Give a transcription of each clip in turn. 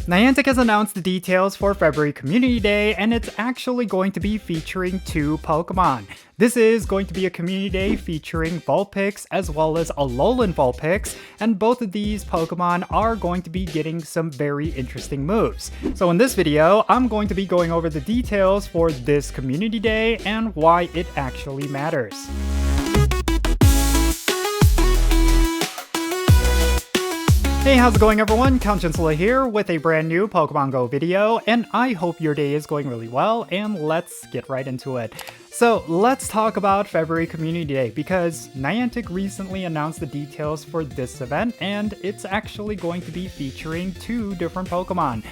Niantic has announced the details for February Community Day, and it's actually going to be featuring 2 Pokemon. This is going to be a community day featuring Vulpix as well as Alolan Vulpix, and both of these Pokemon are going to be getting some very interesting moves. So in this video, I'm going to be going over the details for this community day and why it actually matters. Hey, how's it going everyone? Count Jinsula here with a brand new Pokemon GO video, and I hope your day is going really well, and let's get right into it. So let's talk about February Community Day, because Niantic recently announced the details for this event, and it's actually going to be featuring 2 different Pokemon.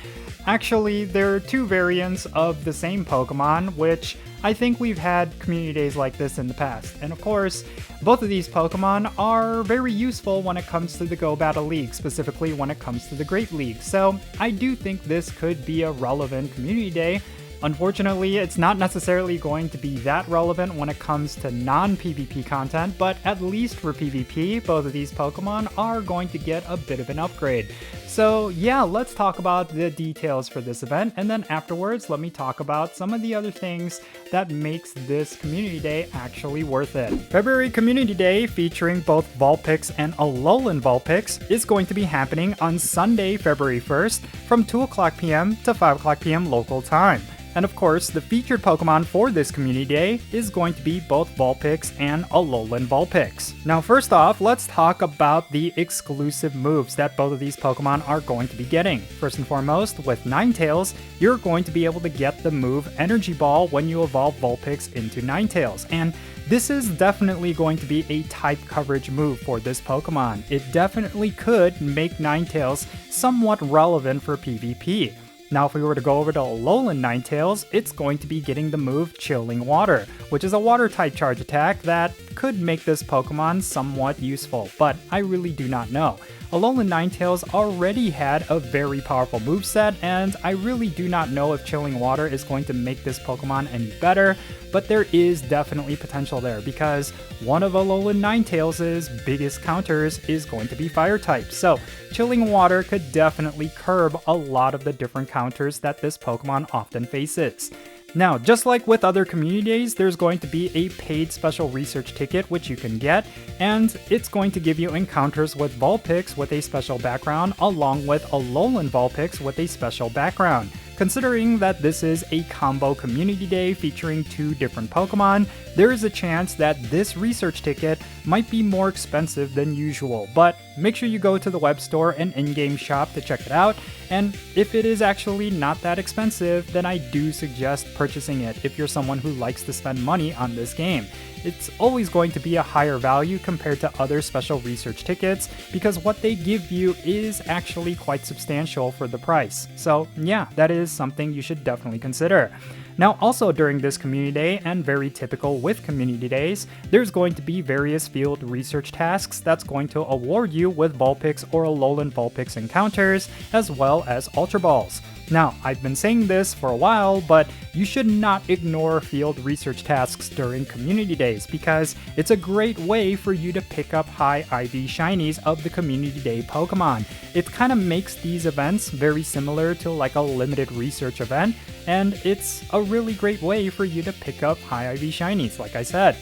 Actually, there are 2 variants of the same Pokemon, which I think we've had community days like this in the past. And of course, both of these Pokemon are very useful when it comes to the Go Battle League, specifically when it comes to the Great League. So I do think this could be a relevant community day. Unfortunately, it's not necessarily going to be that relevant when it comes to non-PvP content, but at least for PvP, both of these Pokemon are going to get a bit of an upgrade. So yeah, let's talk about the details for this event, and then afterwards, let me talk about some of the other things that makes this community day actually worth it. February Community Day, featuring both Vulpix and Alolan Vulpix, is going to be happening on Sunday, February 1st from 2:00 p.m. to 5:00 p.m. local time. And of course, the featured Pokemon for this community day is going to be both Vulpix and Alolan Vulpix. Now first off, let's talk about the exclusive moves that both of these Pokemon are going to be getting. First and foremost, with Ninetales, you're going to be able to get the move Energy Ball when you evolve Vulpix into Ninetales, and this is definitely going to be a type coverage move for this Pokemon. It definitely could make Ninetales somewhat relevant for PvP. Now if we were to go over to Alolan Ninetales, it's going to be getting the move Chilling Water, which is a water type charge attack that could make this Pokemon somewhat useful, but I really do not know. Alolan Ninetales already had a very powerful moveset, and I really do not know if Chilling Water is going to make this Pokemon any better, but there is definitely potential there, because one of Alolan Ninetales' biggest counters is going to be Fire type, so Chilling Water could definitely curb a lot of the different counters that this Pokemon often faces. Now, just like with other community days, there's going to be a paid special research ticket which you can get, and it's going to give you encounters with Vulpix with a special background, along with Alolan Vulpix with a special background. Considering that this is a combo community day featuring 2 different Pokemon, there is a chance that this research ticket might be more expensive than usual, but make sure you go to the web store and in-game shop to check it out, and if it is actually not that expensive, then I do suggest purchasing it if you're someone who likes to spend money on this game. It's always going to be a higher value compared to other special research tickets, because what they give you is actually quite substantial for the price. So yeah, that is something you should definitely consider. Now also during this community day, and very typical with community days, there's going to be various field research tasks that's going to award you with Vulpix or Alolan Vulpix encounters, as well as Ultra Balls. Now, I've been saying this for a while, but you should not ignore field research tasks during community days, because it's a great way for you to pick up high IV shinies of the community day Pokemon. It kind of makes these events very similar to like a limited research event, and it's a really great way for you to pick up high IV shinies, like I said.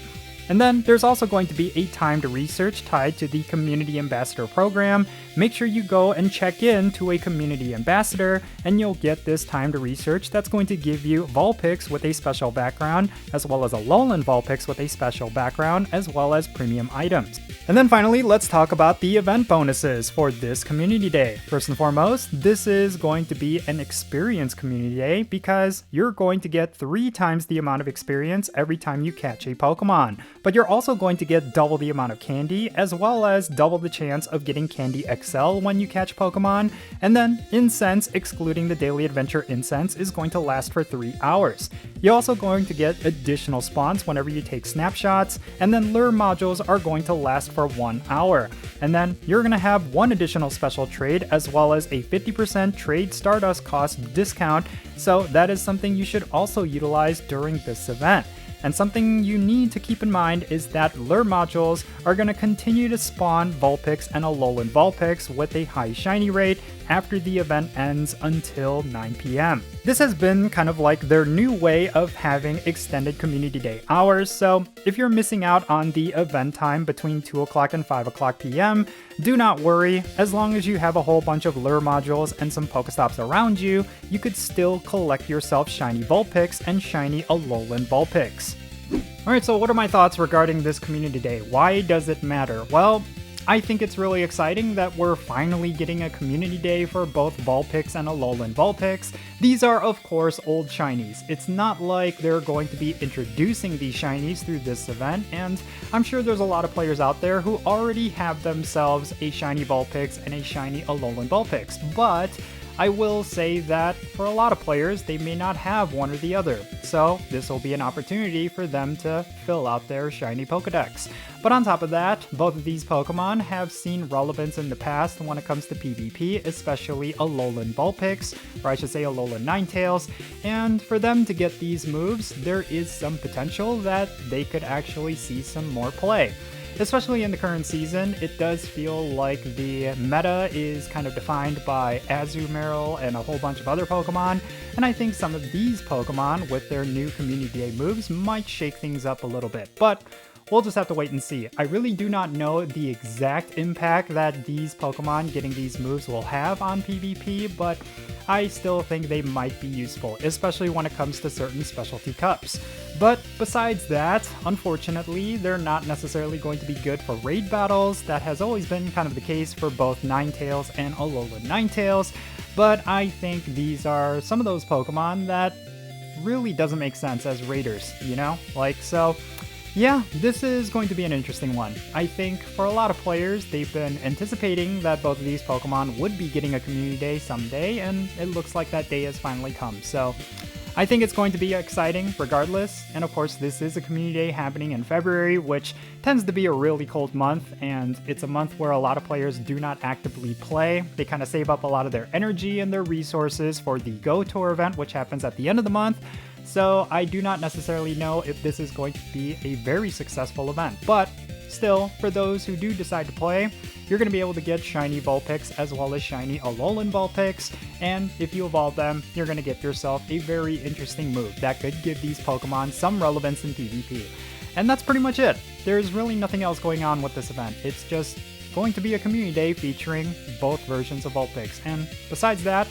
And then there's also going to be a timed research tied to the Community Ambassador program. Make sure you go and check in to a Community Ambassador, and you'll get this timed research that's going to give you Vulpix with a special background, as well as Alolan Vulpix with a special background, as well as premium items. And then finally, let's talk about the event bonuses for this community day. First and foremost, this is going to be an experience community day, because you're going to get 3 times the amount of experience every time you catch a Pokemon. But you're also going to get double the amount of candy, as well as double the chance of getting Candy XL when you catch Pokemon, and then Incense, excluding the Daily Adventure Incense, is going to last for 3 hours. You're also going to get additional spawns whenever you take snapshots, and then lure modules are going to last for 1 hour. And then you're going to have 1 additional special trade, as well as a 50% trade Stardust cost discount, so that is something you should also utilize during this event. And something you need to keep in mind is that lure modules are going to continue to spawn Vulpix and Alolan Vulpix with a high shiny rate, after the event ends until 9 p.m. This has been kind of like their new way of having extended community day hours, so if you're missing out on the event time between 2 o'clock and 5 o'clock p.m., do not worry. As long as you have a whole bunch of lure modules and some Pokestops around you, you could still collect yourself shiny Vulpix and shiny Alolan Vulpix. Alright, so what are my thoughts regarding this community day? Why does it matter? Well, I think it's really exciting that we're finally getting a community day for both Vulpix and Alolan Vulpix. These are, of course, old shinies. It's not like they're going to be introducing these shinies through this event, and I'm sure there's a lot of players out there who already have themselves a shiny Vulpix and a shiny Alolan Vulpix, but I will say that for a lot of players, they may not have one or the other, so this will be an opportunity for them to fill out their shiny Pokedex. But on top of that, both of these Pokemon have seen relevance in the past when it comes to PvP, especially Alolan Vulpix, or I should say Alolan Ninetales, and for them to get these moves, there is some potential that they could actually see some more play. Especially in the current season, it does feel like the meta is kind of defined by Azumarill and a whole bunch of other Pokemon, and I think some of these Pokemon with their new Community Day moves might shake things up a little bit, but we'll just have to wait and see. I really do not know the exact impact that these Pokemon getting these moves will have on PvP, but I still think they might be useful, especially when it comes to certain specialty cups. But besides that, unfortunately, they're not necessarily going to be good for raid battles. That has always been kind of the case for both Ninetales and Alolan Ninetales, but I think these are some of those Pokemon that really doesn't make sense as raiders, you know? So yeah, this is going to be an interesting one. I think for a lot of players, they've been anticipating that both of these Pokemon would be getting a community day someday, and it looks like that day has finally come. So I think it's going to be exciting regardless, and of course this is a community day happening in February, which tends to be a really cold month, and it's a month where a lot of players do not actively play. They kind of save up a lot of their energy and their resources for the GO Tour event, which happens at the end of the month. So I do not necessarily know if this is going to be a very successful event, but still, for those who do decide to play, you're going to be able to get shiny Vulpix as well as shiny Alolan Vulpix, and if you evolve them, you're going to get yourself a very interesting move that could give these Pokemon some relevance in PvP. And that's pretty much it. There's really nothing else going on with this event. It's just going to be a community day featuring both versions of Vulpix, and besides that,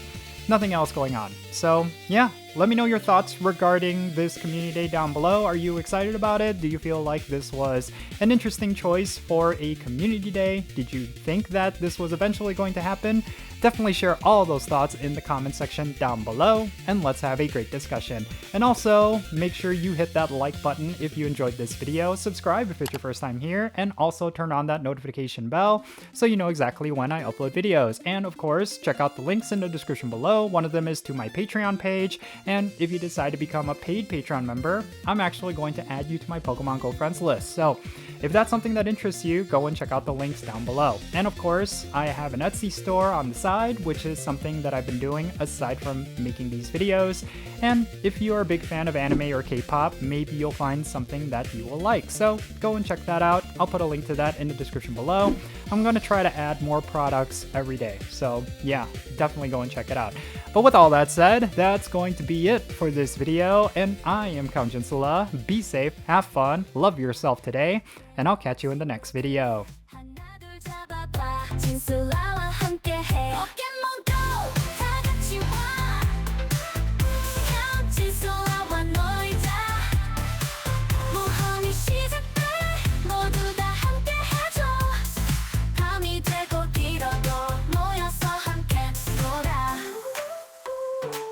nothing else going on. So yeah, let me know your thoughts regarding this community day down below. Are you excited about it? Do you feel like this was an interesting choice for a community day? Did you think that this was eventually going to happen? Definitely share all of those thoughts in the comment section down below, and let's have a great discussion. And also, make sure you hit that like button if you enjoyed this video, subscribe if it's your first time here, and also turn on that notification bell so you know exactly when I upload videos. And of course, check out the links in the description below. One of them is to my Patreon page, and if you decide to become a paid Patreon member, I'm actually going to add you to my Pokemon Go friends list. So if that's something that interests you, go and check out the links down below. And of course, I have an Etsy store on the side, which is something that I've been doing aside from making these videos. And if you're a big fan of anime or K-pop, maybe you'll find something that you will like. So go and check that out. I'll put a link to that in the description below. I'm going to try to add more products every day. So yeah, definitely go and check it out. But with all that said, that's going to be it for this video, and I am Count Jinsula. Be safe, have fun, love yourself today, and I'll catch you in the next video.